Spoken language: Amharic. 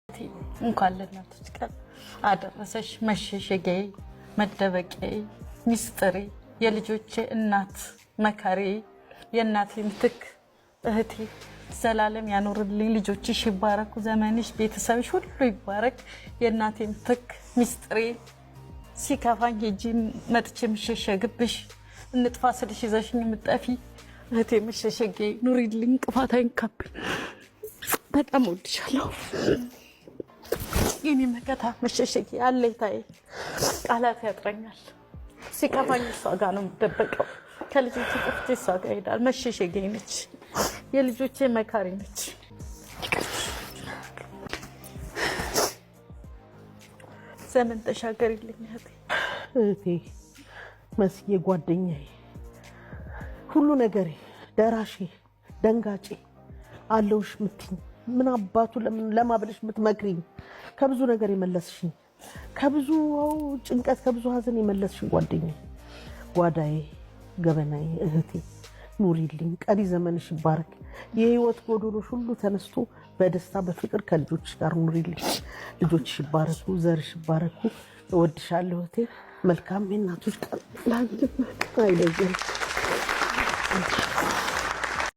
እንኳን ለእናቶች ቀን አደረሰሽ መሸሸጊያዬ መደበቂያዬ ሚስጥሬ የልጆቼ እናት መካሬ የእናቴ ምትክ እህቴ ዘላለም ያኖርልኝ ልጆችሽ ይባረኩ ዘመንሽ ቤተሰብሽ ሁሉ ይባረክ የእናቴ ምትክ ሚስጥሬ ሲከፋኝ ሄጂ መጥቼ መሸሸግብሽ እንጥፋ ስልሽ ይዘሽኝ ምጠፊ እህቴ መሸሸጊያዬ ኑሪልኝ እንቅፋታይን ካብ በጣም ወድሻለሁ የኔ መከታ መሸሸጊያ አለይታዬ ቃላት ያጥረኛል ሲከፋኝ እሷ ጋር ነው የምደበቀው ከልጆቼ ጥፍቼ እሷ ጋር ሄዳል መሸሸጊያዬ ነች የልጆቼ መካሪ ነች ዘመን ተሻገሪልኝ እህቴ መስዬ ጓደኛዬ ሁሉ ነገሬ ደራሼ ደንጋጬ አለውሽ ምትኝ ምን አባቱ ለማብለሽ ምትመክሪኝ ከብዙ ነገር የመለስሽኝ ከብዙ ጭንቀት ከብዙ ሀዘን የመለስሽኝ ጓደኛዬ ጓዳዬ ገበናዬ እህቴ ኑሪልኝ ቀሪ ዘመንሽ ይባረክ የህይወት ጎዶሎሽ ሁሉ ተነስቶ በደስታ በፍቅር ከልጆችሽ ጋር ኑሪልኝ ልጆችሽ ይባረኩ ዘርሽ ይባረኩ እወድሻለሁ እህቴ መልካም የእናቶች ቀን ላንቺ አይለየን